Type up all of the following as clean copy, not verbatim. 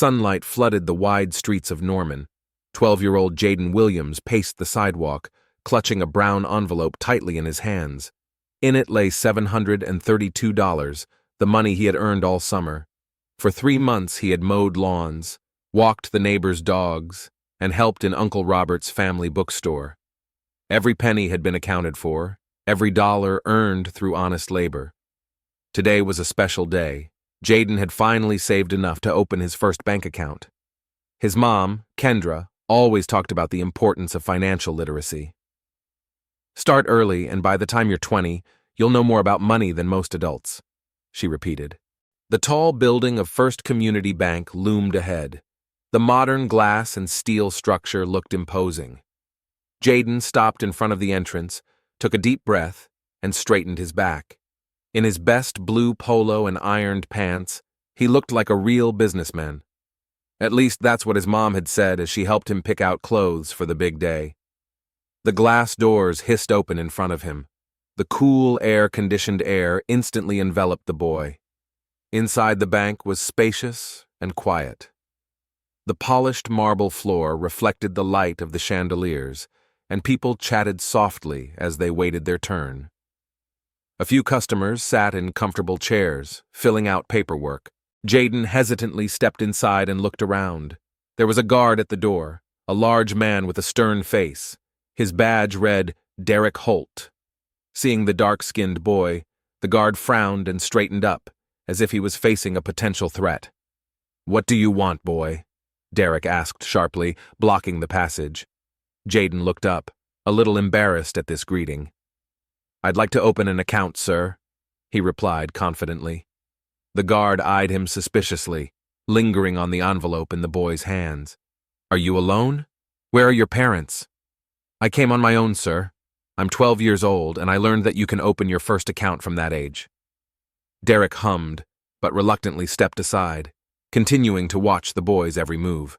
Sunlight flooded the wide streets of Norman. 12-year-old Jaden Williams paced the sidewalk, clutching a brown envelope tightly in his hands. In it lay $732, the money he had earned all summer. For 3 months he had mowed lawns, walked the neighbors' dogs, and helped in Uncle Robert's family bookstore. Every penny had been accounted for, every dollar earned through honest labor. Today was a special day. Jaden had finally saved enough to open his first bank account. His mom, Kendra, always talked about the importance of financial literacy. "Start early, and by the time you're 20, you'll know more about money than most adults," she repeated. The tall building of First Community Bank loomed ahead. The modern glass and steel structure looked imposing. Jaden stopped in front of the entrance, took a deep breath, and straightened his back. In his best blue polo and ironed pants, he looked like a real businessman. At least that's what his mom had said as she helped him pick out clothes for the big day. The glass doors hissed open in front of him. The cool, air-conditioned air instantly enveloped the boy. Inside the bank was spacious and quiet. The polished marble floor reflected the light of the chandeliers, and people chatted softly as they waited their turn. A few customers sat in comfortable chairs, filling out paperwork. Jaden hesitantly stepped inside and looked around. There was a guard at the door, a large man with a stern face. His badge read, "Derek Holt." Seeing the dark-skinned boy, the guard frowned and straightened up, as if he was facing a potential threat. "What do you want, boy?" Derek asked sharply, blocking the passage. Jaden looked up, a little embarrassed at this greeting. "I'd like to open an account, sir," he replied confidently. The guard eyed him suspiciously, lingering on the envelope in the boy's hands. "Are you alone? Where are your parents?" "I came on my own, sir. I'm 12 years old, and I learned that you can open your first account from that age." Derek hummed, but reluctantly stepped aside, continuing to watch the boy's every move.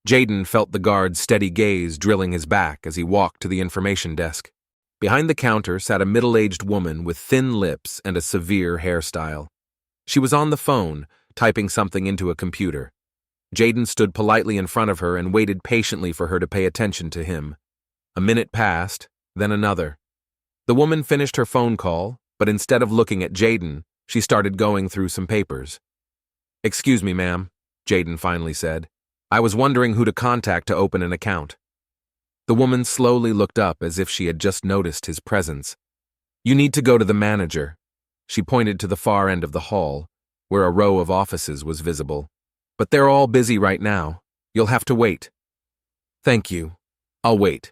Jaden felt the guard's steady gaze drilling his back as he walked to the information desk. Behind the counter sat a middle-aged woman with thin lips and a severe hairstyle. She was on the phone, typing something into a computer. Jaden stood politely in front of her and waited patiently for her to pay attention to him. A minute passed, then another. The woman finished her phone call, but instead of looking at Jaden, she started going through some papers. "Excuse me, ma'am," Jaden finally said. "I was wondering who to contact to open an account." The woman slowly looked up as if she had just noticed his presence. "You need to go to the manager." She pointed to the far end of the hall, where a row of offices was visible. "But they're all busy right now. You'll have to wait." "Thank you. I'll wait,"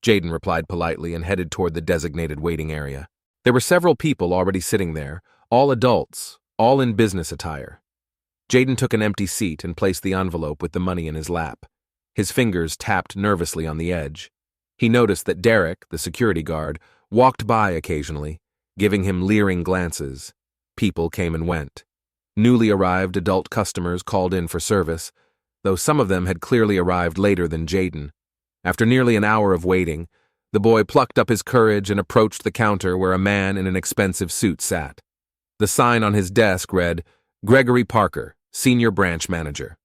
Jaden replied politely and headed toward the designated waiting area. There were several people already sitting there, all adults, all in business attire. Jaden took an empty seat and placed the envelope with the money in his lap. His fingers tapped nervously on the edge. He noticed that Derek, the security guard, walked by occasionally, giving him leering glances. People came and went. Newly arrived adult customers called in for service, though some of them had clearly arrived later than Jaden. After nearly an hour of waiting, the boy plucked up his courage and approached the counter where a man in an expensive suit sat. The sign on his desk read, "Gregory Parker, Senior Branch Manager."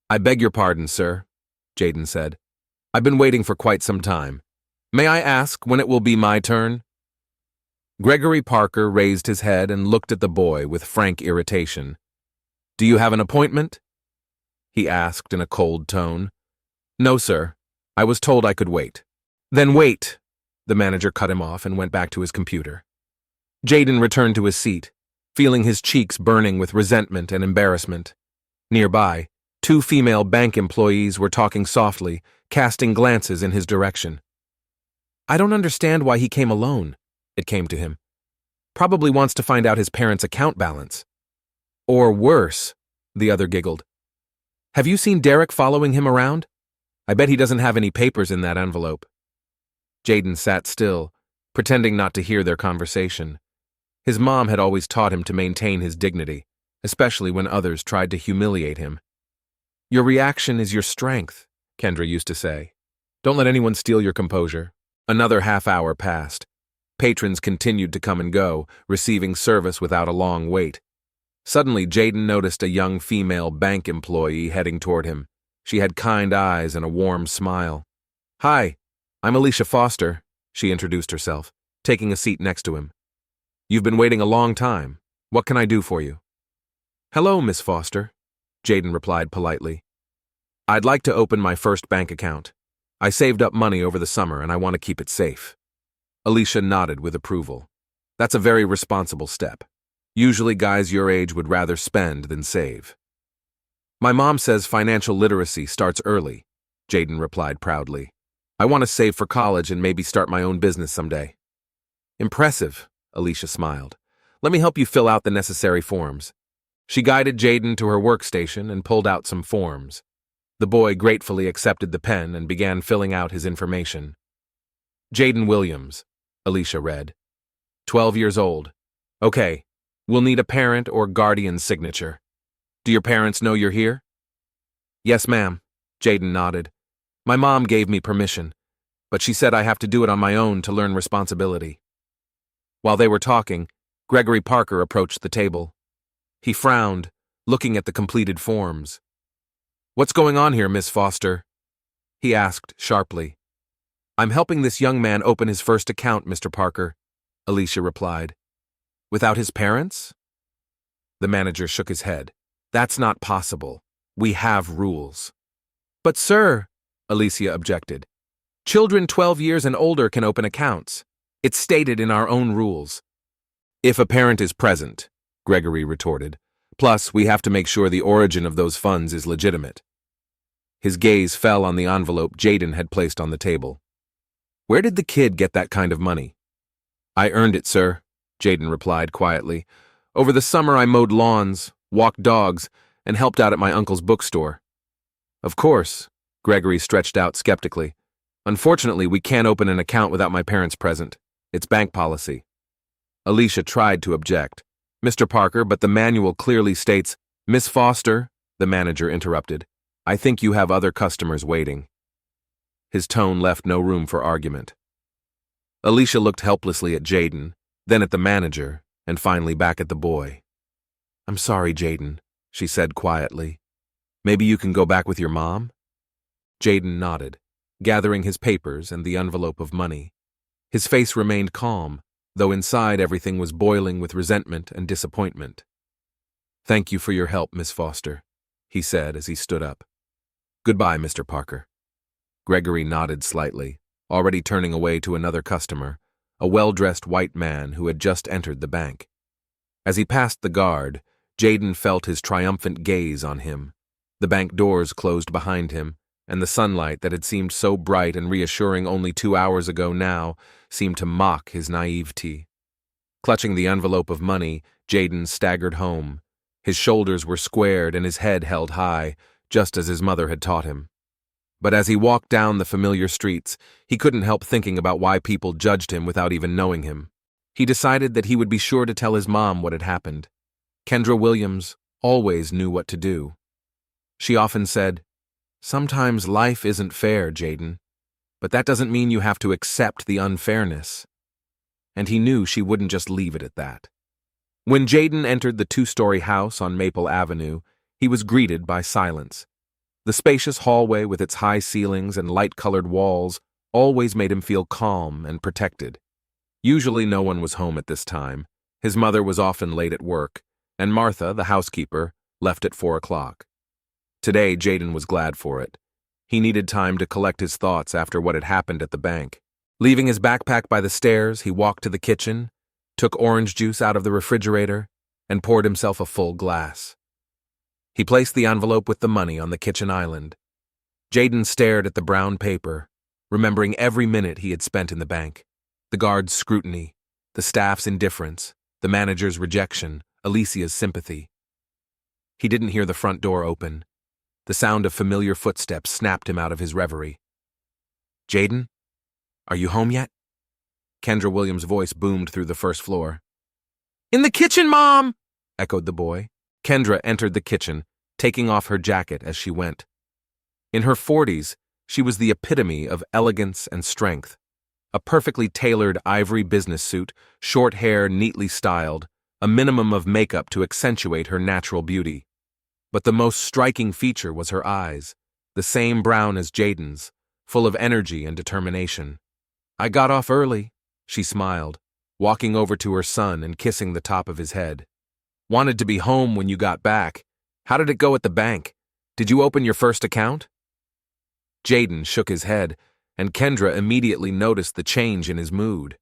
"I beg your pardon, sir," Jaden said. "I've been waiting for quite some time. May I ask when it will be my turn?" Gregory Parker raised his head and looked at the boy with frank irritation. "Do you have an appointment?" he asked in a cold tone. "No, sir. I was told I could wait." "Then wait!" The manager cut him off and went back to his computer. Jaden returned to his seat, feeling his cheeks burning with resentment and embarrassment. Nearby, 2 female bank employees were talking softly, casting glances in his direction. "I don't understand why he came alone," it came to him. "Probably wants to find out his parents' account balance." "Or worse," the other giggled. "Have you seen Derek following him around? I bet he doesn't have any papers in that envelope." Jaden sat still, pretending not to hear their conversation. His mom had always taught him to maintain his dignity, especially when others tried to humiliate him. "Your reaction is your strength," Kendra used to say. "Don't let anyone steal your composure." Another half-hour passed. Patrons continued to come and go, receiving service without a long wait. Suddenly, Jaden noticed a young female bank employee heading toward him. She had kind eyes and a warm smile. "Hi, I'm Alicia Foster," she introduced herself, taking a seat next to him. "You've been waiting a long time. What can I do for you?" "Hello, Miss Foster," Jaden replied politely. "I'd like to open my first bank account. I saved up money over the summer and I want to keep it safe." Alicia nodded with approval. "That's a very responsible step. Usually guys your age would rather spend than save." "My mom says financial literacy starts early," Jaden replied proudly. "I want to save for college and maybe start my own business someday." "Impressive," Alicia smiled. "Let me help you fill out the necessary forms." She guided Jaden to her workstation and pulled out some forms. The boy gratefully accepted the pen and began filling out his information. "Jaden Williams," Alicia read. 12 years old. "Okay, we'll need a parent or guardian's signature. Do your parents know you're here?" "Yes, ma'am," Jaden nodded. "My mom gave me permission, but she said I have to do it on my own to learn responsibility." While they were talking, Gregory Parker approached the table. He frowned, looking at the completed forms. "What's going on here, Miss Foster?" he asked sharply. "I'm helping this young man open his first account, Mr. Parker," Alicia replied. "Without his parents?" The manager shook his head. "That's not possible. We have rules." "But sir," Alicia objected, "children 12 years and older can open accounts. It's stated in our own rules." "If a parent is present," Gregory retorted. "Plus, we have to make sure the origin of those funds is legitimate." His gaze fell on the envelope Jaden had placed on the table. "Where did the kid get that kind of money?" "I earned it, sir," Jaden replied quietly. "Over the summer I mowed lawns, walked dogs, and helped out at my uncle's bookstore." "Of course," Gregory stretched out skeptically. "Unfortunately, we can't open an account without my parents present. It's bank policy." Alicia tried to object. "Mr. Parker, but the manual clearly states—" "Miss Foster," the manager interrupted. "I think you have other customers waiting." His tone left no room for argument. Alicia looked helplessly at Jaden, then at the manager, and finally back at the boy. "I'm sorry, Jaden," she said quietly. "Maybe you can go back with your mom?" Jaden nodded, gathering his papers and the envelope of money. His face remained calm, though inside everything was boiling with resentment and disappointment. "Thank you for your help, Miss Foster," he said as he stood up. "Goodbye, Mr. Parker." Gregory nodded slightly, already turning away to another customer, a well-dressed white man who had just entered the bank. As he passed the guard, Jaden felt his triumphant gaze on him. The bank doors closed behind him, and the sunlight that had seemed so bright and reassuring only 2 hours ago now seemed to mock his naivety. Clutching the envelope of money, Jaden staggered home. His shoulders were squared and his head held high, just as his mother had taught him. But as he walked down the familiar streets, he couldn't help thinking about why people judged him without even knowing him. He decided that he would be sure to tell his mom what had happened. Kendra Williams always knew what to do. She often said, "Sometimes life isn't fair, Jaden, but that doesn't mean you have to accept the unfairness." And he knew she wouldn't just leave it at that. When Jaden entered the 2-story house on Maple Avenue, he was greeted by silence. The spacious hallway with its high ceilings and light-colored walls always made him feel calm and protected. Usually no one was home at this time. His mother was often late at work, and Martha, the housekeeper, left at 4 o'clock. Today, Jaden was glad for it. He needed time to collect his thoughts after what had happened at the bank. Leaving his backpack by the stairs, he walked to the kitchen, took orange juice out of the refrigerator, and poured himself a full glass. He placed the envelope with the money on the kitchen island. Jaden stared at the brown paper, remembering every minute he had spent in the bank. The guard's scrutiny, the staff's indifference, the manager's rejection, Alicia's sympathy. He didn't hear the front door open. The sound of familiar footsteps snapped him out of his reverie. "Jaden? Are you home yet?" Kendra Williams' voice boomed through the first floor. "In the kitchen, Mom!" echoed the boy. Kendra entered the kitchen, taking off her jacket as she went. In her 40s, she was the epitome of elegance and strength. A perfectly tailored ivory business suit, short hair neatly styled, a minimum of makeup to accentuate her natural beauty. But the most striking feature was her eyes, the same brown as Jaden's, full of energy and determination. "I got off early," she smiled, walking over to her son and kissing the top of his head. "Wanted to be home when you got back. How did it go at the bank? Did you open your first account?" Jaden shook his head, and Kendra immediately noticed the change in his mood.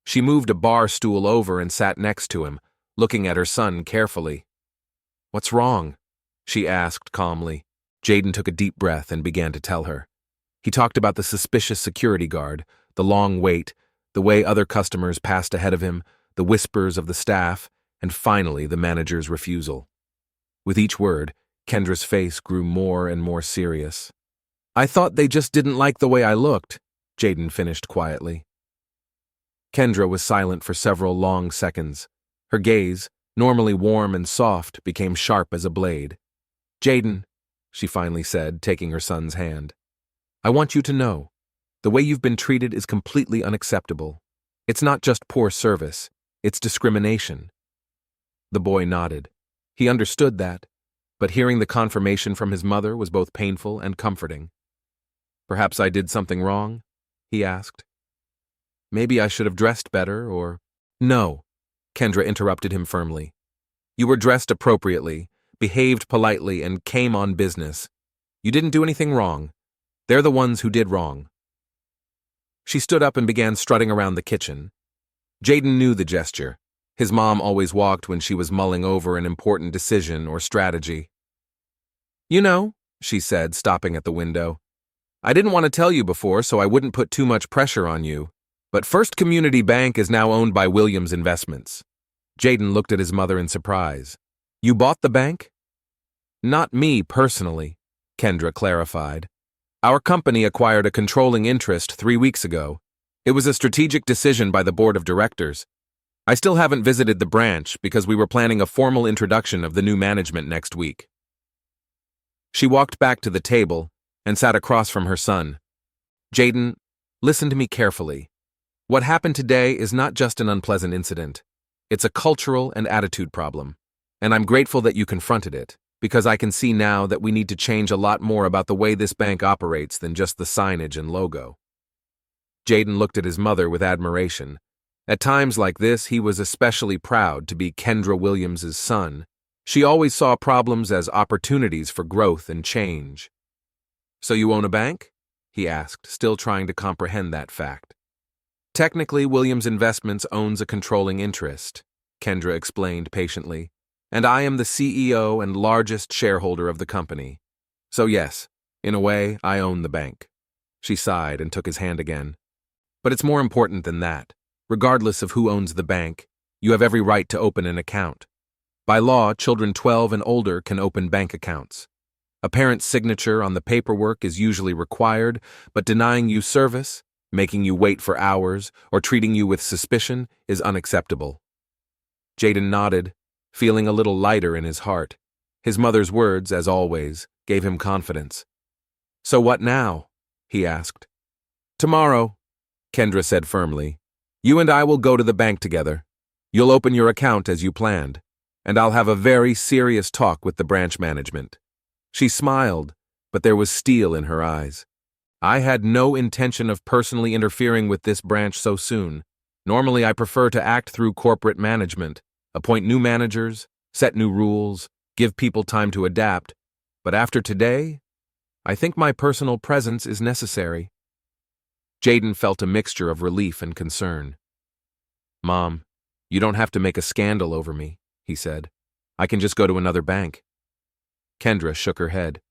She moved a bar stool over and sat next to him, looking at her son carefully. "What's wrong?" she asked calmly. Jaden took a deep breath and began to tell her. He talked about the suspicious security guard, the long wait, the way other customers passed ahead of him, the whispers of the staff, and finally the manager's refusal. With each word, Kendra's face grew more and more serious. "I thought they just didn't like the way I looked," Jaden finished quietly. Kendra was silent for several long seconds. Her gaze, normally warm and soft, became sharp as a blade. "Jaden," she finally said, taking her son's hand, "I want you to know, the way you've been treated is completely unacceptable. It's not just poor service, it's discrimination." The boy nodded. He understood that, but hearing the confirmation from his mother was both painful and comforting. "Perhaps I did something wrong?" he asked. "Maybe I should have dressed better, or—" "No," Kendra interrupted him firmly. "You were dressed appropriately, behaved politely, and came on business. You didn't do anything wrong. They're the ones who did wrong." She stood up and began strutting around the kitchen. Jaden knew the gesture. His mom always walked when she was mulling over an important decision or strategy. "You know," she said, stopping at the window, "I didn't want to tell you before so I wouldn't put too much pressure on you, but First Community Bank is now owned by Williams Investments." Jaden looked at his mother in surprise. "You bought the bank?" "Not me personally," Kendra clarified. "Our company acquired a controlling interest 3 weeks ago. It was a strategic decision by the board of directors. I still haven't visited the branch because we were planning a formal introduction of the new management next week." She walked back to the table and sat across from her son. "Jaden, listen to me carefully. What happened today is not just an unpleasant incident. It's a cultural and attitude problem, and I'm grateful that you confronted it, because I can see now that we need to change a lot more about the way this bank operates than just the signage and logo." Jaden looked at his mother with admiration. At times like this, he was especially proud to be Kendra Williams's son. She always saw problems as opportunities for growth and change. "So you own a bank?" he asked, still trying to comprehend that fact. "Technically, Williams Investments owns a controlling interest," Kendra explained patiently, "and I am the CEO and largest shareholder of the company. So yes, in a way, I own the bank." She sighed and took his hand again. "But it's more important than that. Regardless of who owns the bank, you have every right to open an account. By law, children 12 and older can open bank accounts. A parent's signature on the paperwork is usually required, but denying you service, making you wait for hours, or treating you with suspicion is unacceptable." Jaden nodded, feeling a little lighter in his heart. His mother's words, as always, gave him confidence. "So what now?" he asked. "Tomorrow," Kendra said firmly. "You and I will go to the bank together. You'll open your account as you planned, and I'll have a very serious talk with the branch management." She smiled, but there was steel in her eyes. "I had no intention of personally interfering with this branch so soon. Normally, I prefer to act through corporate management, appoint new managers, set new rules, give people time to adapt. But after today, I think my personal presence is necessary." Jaden felt a mixture of relief and concern. "Mom, you don't have to make a scandal over me," he said. "I can just go to another bank." Kendra shook her head.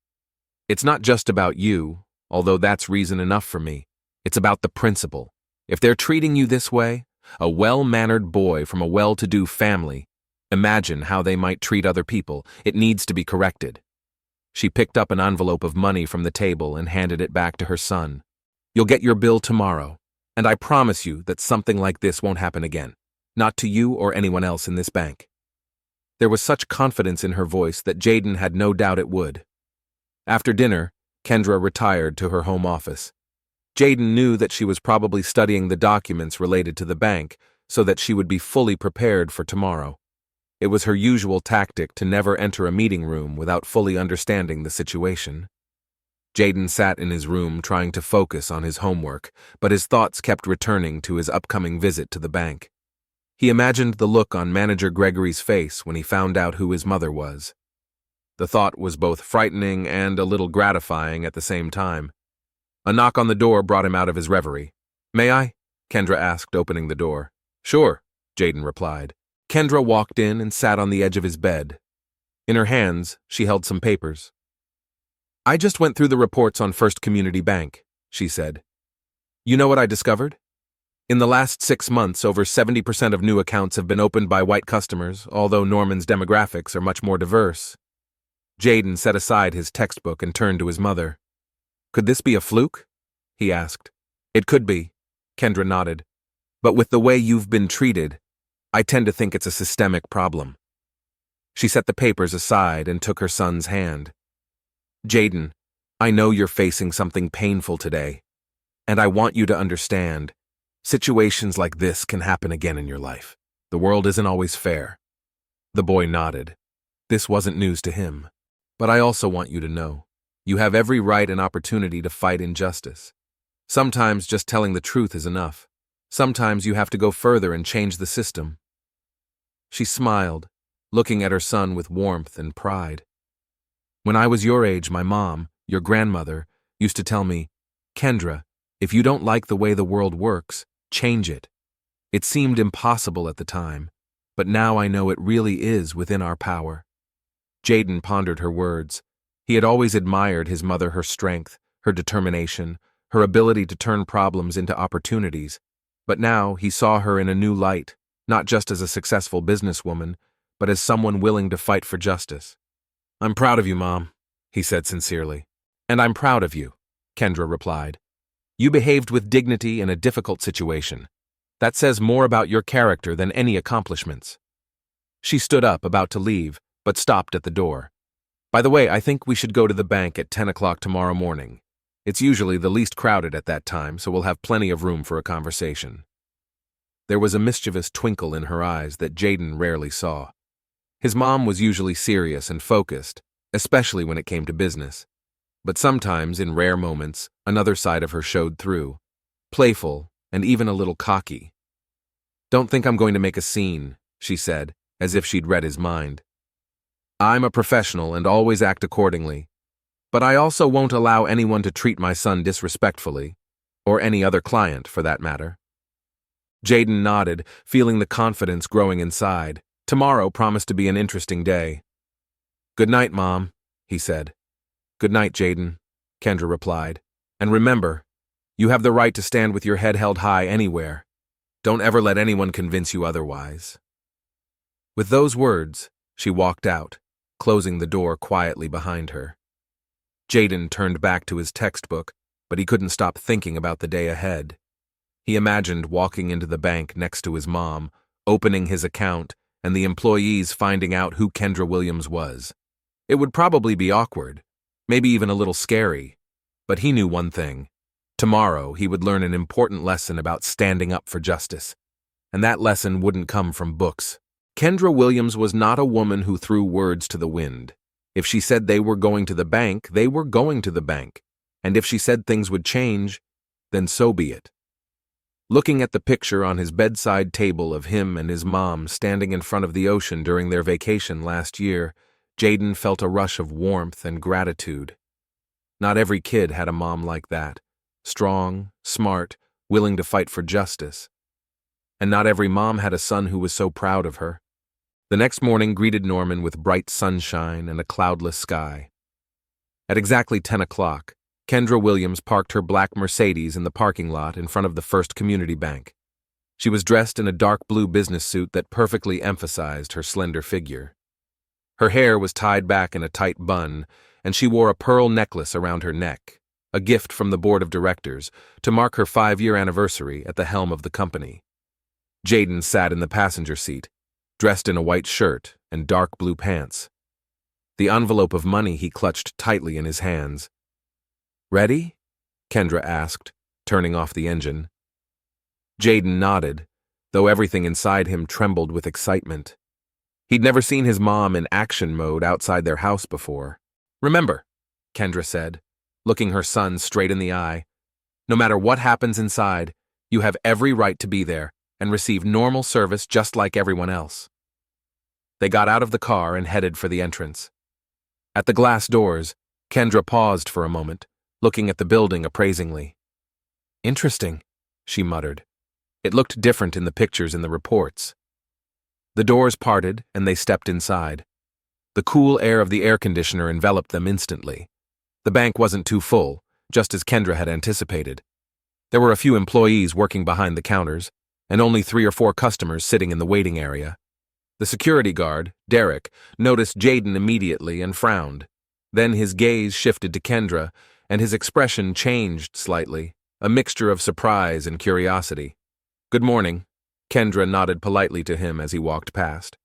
"It's not just about you, although that's reason enough for me. It's about the principle. If they're treating you this way, a well-mannered boy from a well-to-do family, imagine how they might treat other people. It needs to be corrected." She picked up an envelope of money from the table and handed it back to her son. "You'll get your bill tomorrow, and I promise you that something like this won't happen again. Not to you or anyone else in this bank." There was such confidence in her voice that Jaden had no doubt it would. After dinner, Kendra retired to her home office. Jaden knew that she was probably studying the documents related to the bank so that she would be fully prepared for tomorrow. It was her usual tactic to never enter a meeting room without fully understanding the situation. Jaden sat in his room trying to focus on his homework, but his thoughts kept returning to his upcoming visit to the bank. He imagined the look on Manager Gregory's face when he found out who his mother was. The thought was both frightening and a little gratifying at the same time. A knock on the door brought him out of his reverie. "May I?" Kendra asked, opening the door. "Sure," Jaden replied. Kendra walked in and sat on the edge of his bed. In her hands, she held some papers. "I just went through the reports on First Community Bank," she said. "You know what I discovered? In the last 6 months, over 70% of new accounts have been opened by white customers, although Norman's demographics are much more diverse." Jaden set aside his textbook and turned to his mother. "Could this be a fluke?" he asked. "It could be," Kendra nodded. "But with the way you've been treated, I tend to think it's a systemic problem." She set the papers aside and took her son's hand. "Jaden, I know you're facing something painful today, and I want you to understand, situations like this can happen again in your life. The world isn't always fair." The boy nodded. This wasn't news to him. "But I also want you to know, you have every right and opportunity to fight injustice. Sometimes just telling the truth is enough. Sometimes you have to go further and change the system." She smiled, looking at her son with warmth and pride. "When I was your age, my mom, your grandmother, used to tell me, 'Kendra, if you don't like the way the world works, change it.' It seemed impossible at the time, but now I know it really is within our power." Jaden pondered her words. He had always admired his mother, her strength, her determination, her ability to turn problems into opportunities, but now he saw her in a new light, not just as a successful businesswoman, but as someone willing to fight for justice. "I'm proud of you, Mom," he said sincerely. "And I'm proud of you," Kendra replied. "You behaved with dignity in a difficult situation. That says more about your character than any accomplishments." She stood up, about to leave, but stopped at the door. "By the way, I think we should go to the bank at 10 o'clock tomorrow morning. It's usually the least crowded at that time, so we'll have plenty of room for a conversation." There was a mischievous twinkle in her eyes that Jaden rarely saw. His mom was usually serious and focused, especially when it came to business. But sometimes, in rare moments, another side of her showed through, playful and even a little cocky. "Don't think I'm going to make a scene," she said, as if she'd read his mind. "I'm a professional and always act accordingly, but I also won't allow anyone to treat my son disrespectfully, or any other client for that matter." Jaden nodded, feeling the confidence growing inside. Tomorrow promised to be an interesting day. "Good night, Mom," he said. "Good night, Jaden," Kendra replied. "And remember, you have the right to stand with your head held high anywhere. Don't ever let anyone convince you otherwise." With those words, she walked out, closing the door quietly behind her. Jaden turned back to his textbook, but he couldn't stop thinking about the day ahead. He imagined walking into the bank next to his mom, opening his account, and the employees finding out who Kendra Williams was. It would probably be awkward, maybe even a little scary, but he knew one thing. Tomorrow he would learn an important lesson about standing up for justice, and that lesson wouldn't come from books. Kendra Williams was not a woman who threw words to the wind. If she said they were going to the bank, they were going to the bank, and if she said things would change, then so be it. Looking at the picture on his bedside table of him and his mom standing in front of the ocean during their vacation last year, Jaden felt a rush of warmth and gratitude. Not every kid had a mom like that, strong, smart, willing to fight for justice. And not every mom had a son who was so proud of her. The next morning greeted Norman with bright sunshine and a cloudless sky. At exactly 10 o'clock, Kendra Williams parked her black Mercedes in the parking lot in front of the First Community Bank. She was dressed in a dark blue business suit that perfectly emphasized her slender figure. Her hair was tied back in a tight bun, and she wore a pearl necklace around her neck, a gift from the board of directors to mark her 5-year anniversary at the helm of the company. Jaden sat in the passenger seat, dressed in a white shirt and dark blue pants. The envelope of money he clutched tightly in his hands. "Ready?" Kendra asked, turning off the engine. Jaden nodded, though everything inside him trembled with excitement. He'd never seen his mom in action mode outside their house before. "Remember," Kendra said, looking her son straight in the eye, "no matter what happens inside, you have every right to be there and receive normal service just like everyone else." They got out of the car and headed for the entrance. At the glass doors, Kendra paused for a moment, looking at the building appraisingly. "Interesting," she muttered. It looked different in the pictures in the reports. The doors parted, and they stepped inside. The cool air of the air conditioner enveloped them instantly. The bank wasn't too full, just as Kendra had anticipated. There were a few employees working behind the counters, and only 3 or 4 customers sitting in the waiting area. The security guard, Derek, noticed Jaden immediately and frowned. Then his gaze shifted to Kendra, and his expression changed slightly, a mixture of surprise and curiosity. "Good morning," Kendra nodded politely to him as he walked past.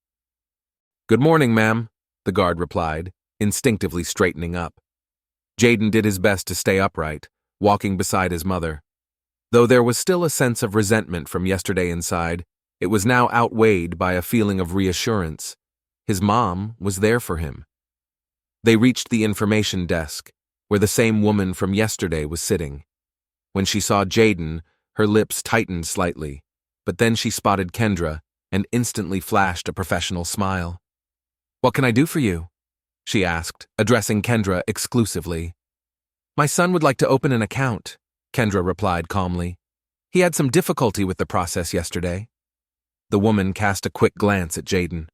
"Good morning, ma'am," the guard replied, instinctively straightening up. Jaden did his best to stay upright, walking beside his mother. Though there was still a sense of resentment from yesterday inside, it was now outweighed by a feeling of reassurance. His mom was there for him. They reached the information desk, where the same woman from yesterday was sitting. When she saw Jaden, her lips tightened slightly, but then she spotted Kendra and instantly flashed a professional smile. "What can I do for you?" she asked, addressing Kendra exclusively. "My son would like to open an account," Kendra replied calmly. "He had some difficulty with the process yesterday." The woman cast a quick glance at Jaden.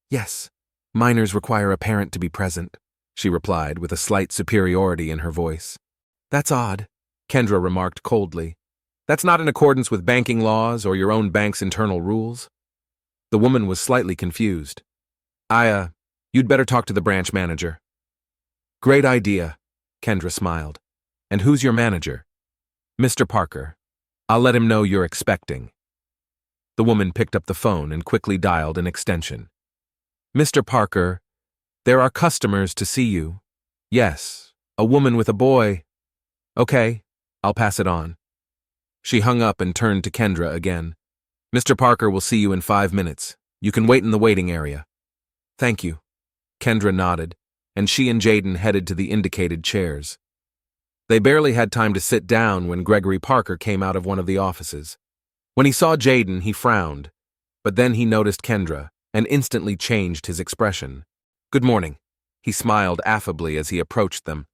"Yes, minors require a parent to be present," she replied with a slight superiority in her voice. "That's odd," Kendra remarked coldly. "That's not in accordance with banking laws or your own bank's internal rules." The woman was slightly confused. You'd better talk to the branch manager." "Great idea," Kendra smiled. "And who's your manager?" "Mr. Parker. I'll let him know you're expecting." The woman picked up the phone and quickly dialed an extension. "Mr. Parker, there are customers to see you." "Yes, a woman with a boy." "Okay, I'll pass it on." She hung up and turned to Kendra again. "Mr. Parker will see you in 5 minutes. You can wait in the waiting area." "Thank you." Kendra nodded, and she and Jaden headed to the indicated chairs. They barely had time to sit down when Gregory Parker came out of one of the offices. When he saw Jaden, he frowned, but then he noticed Kendra and instantly changed his expression. "Good morning," he smiled affably as he approached them.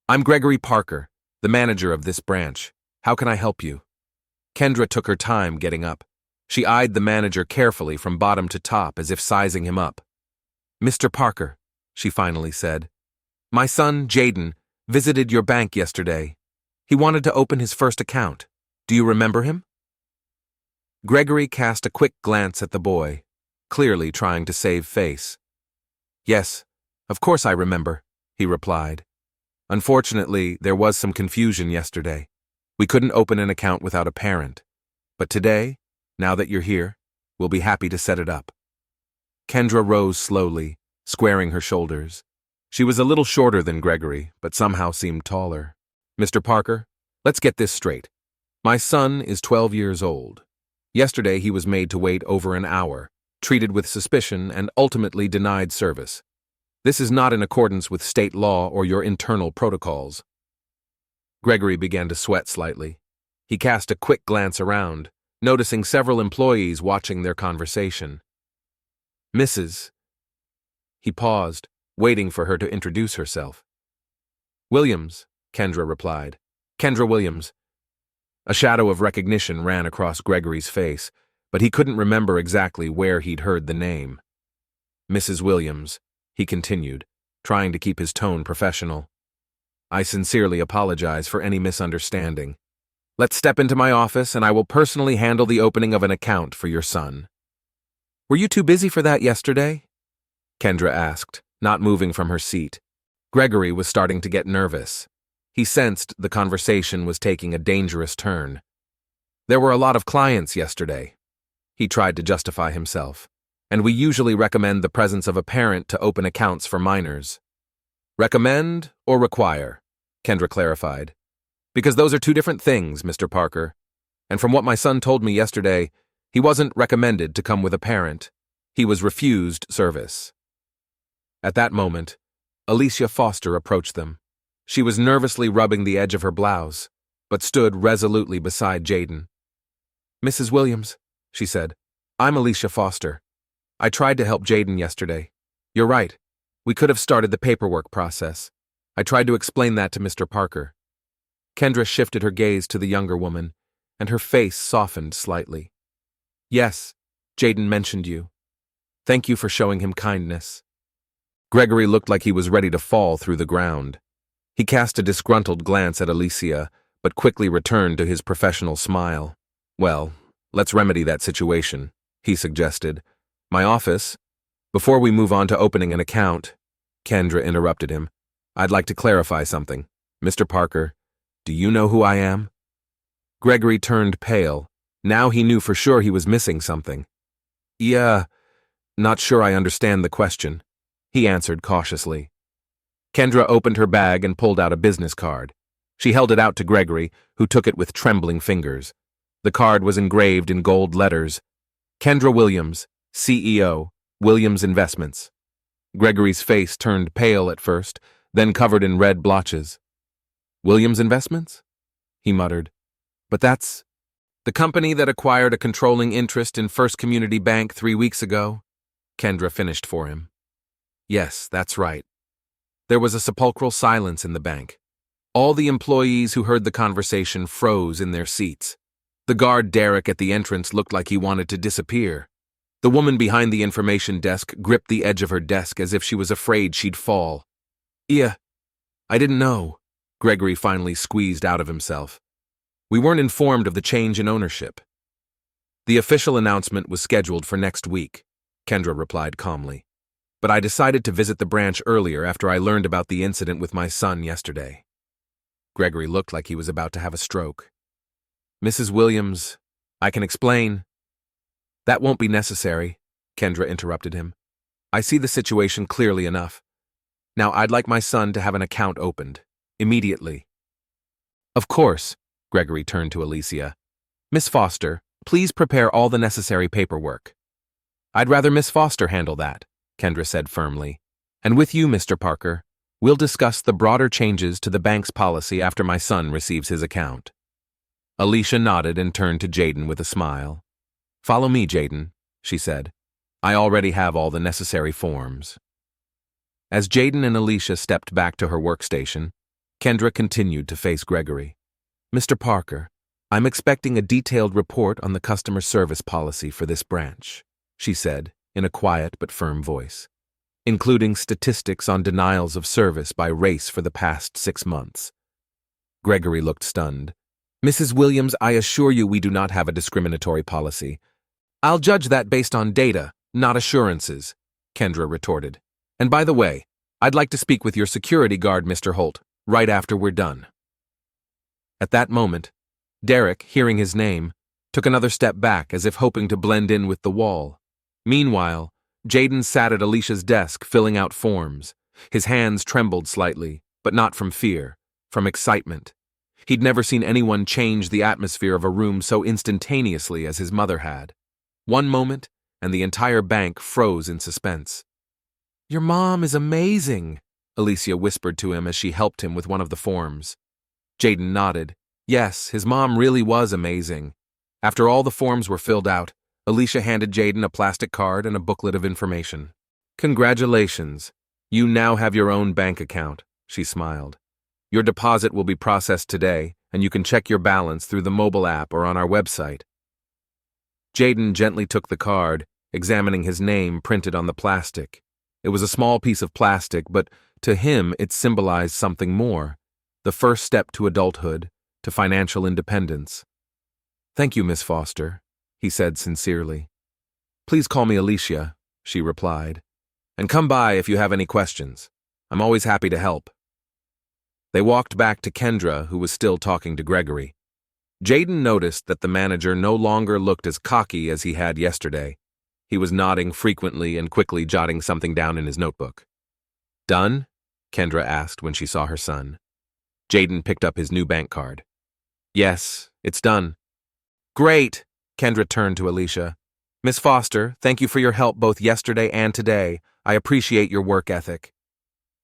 "I'm Gregory Parker, the manager of this branch. How can I help you?" Kendra took her time getting up. She eyed the manager carefully from bottom to top as if sizing him up. "Mr. Parker," she finally said, "my son, Jaden, visited your bank yesterday. He wanted to open his first account. Do you remember him?" Gregory cast a quick glance at the boy, clearly trying to save face. "Yes, of course I remember," he replied. "Unfortunately, there was some confusion yesterday. We couldn't open an account without a parent. But today, now that you're here, we'll be happy to set it up." Kendra rose slowly, squaring her shoulders. She was a little shorter than Gregory, but somehow seemed taller. "Mr. Parker, let's get this straight. My son is 12 years old. Yesterday he was made to wait over an hour, treated with suspicion, and ultimately denied service. This is not in accordance with state law or your internal protocols." Gregory began to sweat slightly. He cast a quick glance around, noticing several employees watching their conversation. "Mrs." He paused, waiting for her to introduce herself. "Williams," Kendra replied. "Kendra Williams." A shadow of recognition ran across Gregory's face, but he couldn't remember exactly where he'd heard the name. "Mrs. Williams," he continued, trying to keep his tone professional. "I sincerely apologize for any misunderstanding. Let's step into my office and I will personally handle the opening of an account for your son." "Were you too busy for that yesterday?" Kendra asked, not moving from her seat. Gregory was starting to get nervous. He sensed the conversation was taking a dangerous turn. "There were a lot of clients yesterday," he tried to justify himself, "and we usually recommend the presence of a parent to open accounts for minors." "Recommend or require?" Kendra clarified. "Because those are two different things, Mr. Parker. And from what my son told me yesterday, he wasn't recommended to come with a parent. He was refused service. At that moment, Alicia Foster approached them. She was nervously rubbing the edge of her blouse, but stood resolutely beside Jayden. "Mrs. Williams," she said, "I'm Alicia Foster. I tried to help Jayden yesterday. You're right. We could have started the paperwork process. I tried to explain that to Mr. Parker." Kendra shifted her gaze to the younger woman, and her face softened slightly. "Yes, Jayden mentioned you. Thank you for showing him kindness." Gregory looked like he was ready to fall through the ground. He cast a disgruntled glance at Alicia, but quickly returned to his professional smile. "Well, let's remedy that situation," he suggested. "My office—" "Before we move on to opening an account," Kendra interrupted him, "I'd like to clarify something. Mr. Parker, do you know who I am?" Gregory turned pale. Now he knew for sure he was missing something. "Yeah, not sure I understand the question," he answered cautiously. Kendra opened her bag and pulled out a business card. She held it out to Gregory, who took it with trembling fingers. The card was engraved in gold letters. "Kendra Williams, CEO, Williams Investments." Gregory's face turned pale at first, then covered in red blotches. "Williams Investments?" he muttered. "But that's the company that acquired a controlling interest in First Community Bank 3 weeks ago," Kendra finished for him. "Yes, that's right." There was a sepulchral silence in the bank. All the employees who heard the conversation froze in their seats. The guard Derek at the entrance looked like he wanted to disappear. The woman behind the information desk gripped the edge of her desk as if she was afraid she'd fall. "Yeah, I didn't know," Gregory finally squeezed out of himself. "We weren't informed of the change in ownership." "The official announcement was scheduled for next week," Kendra replied calmly. "But I decided to visit the branch earlier after I learned about the incident with my son yesterday." Gregory looked like he was about to have a stroke. "Mrs. Williams, I can explain." "That won't be necessary," Kendra interrupted him. "I see the situation clearly enough. Now I'd like my son to have an account opened, immediately." "Of course," Gregory turned to Alicia. "Miss Foster, please prepare all the necessary paperwork." "I'd rather Miss Foster handle that," Kendra said firmly. "And with you, Mr. Parker, we'll discuss the broader changes to the bank's policy after my son receives his account." Alicia nodded and turned to Jayden with a smile. "Follow me, Jayden," she said. "I already have all the necessary forms." As Jayden and Alicia stepped back to her workstation, Kendra continued to face Gregory. "Mr. Parker, I'm expecting a detailed report on the customer service policy for this branch," she said in a quiet but firm voice, "including statistics on denials of service by race for the past 6 months. Gregory looked stunned. "Mrs. Williams, I assure you we do not have a discriminatory policy. I'll judge that based on data, not assurances," Kendra retorted. "And by the way, I'd like to speak with your security guard, Mr. Holt, right after we're done." At that moment, Derek, hearing his name, took another step back as if hoping to blend in with the wall. Meanwhile, Jayden sat at Alicia's desk filling out forms. His hands trembled slightly, but not from fear, from excitement. He'd never seen anyone change the atmosphere of a room so instantaneously as his mother had. One moment, and the entire bank froze in suspense. "Your mom is amazing," Alicia whispered to him as she helped him with one of the forms. Jayden nodded. Yes, his mom really was amazing. After all the forms were filled out, Alicia handed Jayden a plastic card and a booklet of information. "Congratulations. You now have your own bank account," she smiled. "Your deposit will be processed today, and you can check your balance through the mobile app or on our website." Jayden gently took the card, examining his name printed on the plastic. It was a small piece of plastic, but to him it symbolized something more. The first step to adulthood, to financial independence. "Thank you, Miss Foster," he said sincerely. "Please call me Alicia," she replied. "And come by if you have any questions. I'm always happy to help." They walked back to Kendra, who was still talking to Gregory. Jayden noticed that the manager no longer looked as cocky as he had yesterday. He was nodding frequently and quickly jotting something down in his notebook. "Done?" Kendra asked when she saw her son. Jayden picked up his new bank card. "Yes, it's done." "Great!" Kendra turned to Alicia. Miss Foster, thank you for your help both yesterday and today. I appreciate your work ethic.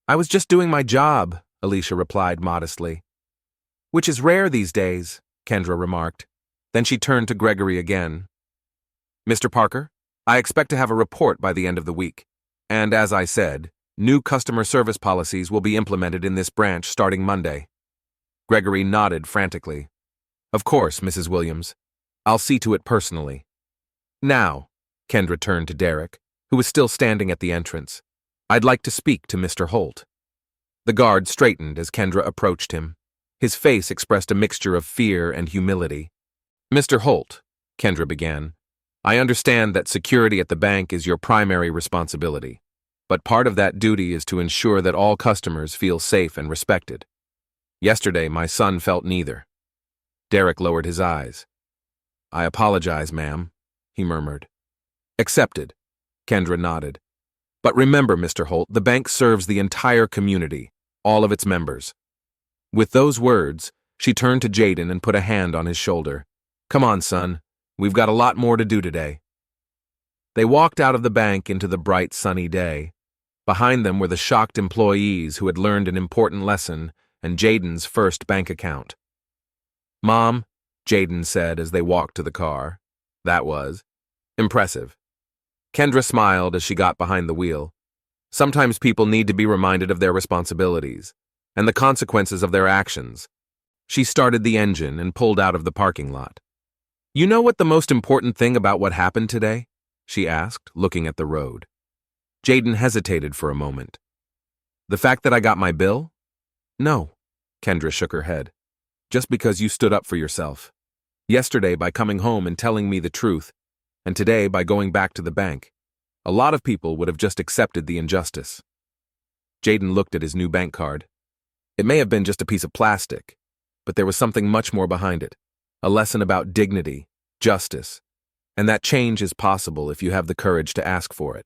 I was just doing my job, Alicia replied modestly. Which is rare these days, Kendra remarked. Then she turned to Gregory again. Mr. Parker, I expect to have a report by the end of the week. And as I said, new customer service policies will be implemented in this branch starting Monday. Gregory nodded frantically. Of course, Mrs. Williams. I'll see to it personally. Now, Kendra turned to Derek, who was still standing at the entrance. I'd like to speak to Mr. Holt. The guard straightened as Kendra approached him. His face expressed a mixture of fear and humility. Mr. Holt, Kendra began, I understand that security at the bank is your primary responsibility, but part of that duty is to ensure that all customers feel safe and respected. Yesterday, my son felt neither. Derek lowered his eyes. I apologize, ma'am, he murmured. Accepted, Kendra nodded. But remember, Mr. Holt, the bank serves the entire community, all of its members. With those words, she turned to Jaden and put a hand on his shoulder. Come on, son. We've got a lot more to do today. They walked out of the bank into the bright, sunny day. Behind them were the shocked employees who had learned an important lesson and Jaden's first bank account. Mom, Jaden said as they walked to the car. That was impressive. Kendra smiled as she got behind the wheel. Sometimes people need to be reminded of their responsibilities and the consequences of their actions. She started the engine and pulled out of the parking lot. You know what the most important thing about what happened today? She asked, looking at the road. Jaden hesitated for a moment. The fact that I got my bill? No, Kendra shook her head. Just because you stood up for yourself. Yesterday by coming home and telling me the truth, and today by going back to the bank. A lot of people would have just accepted the injustice. Jaden looked at his new bank card. It may have been just a piece of plastic, but there was something much more behind it. A lesson about dignity, justice, and that change is possible if you have the courage to ask for it.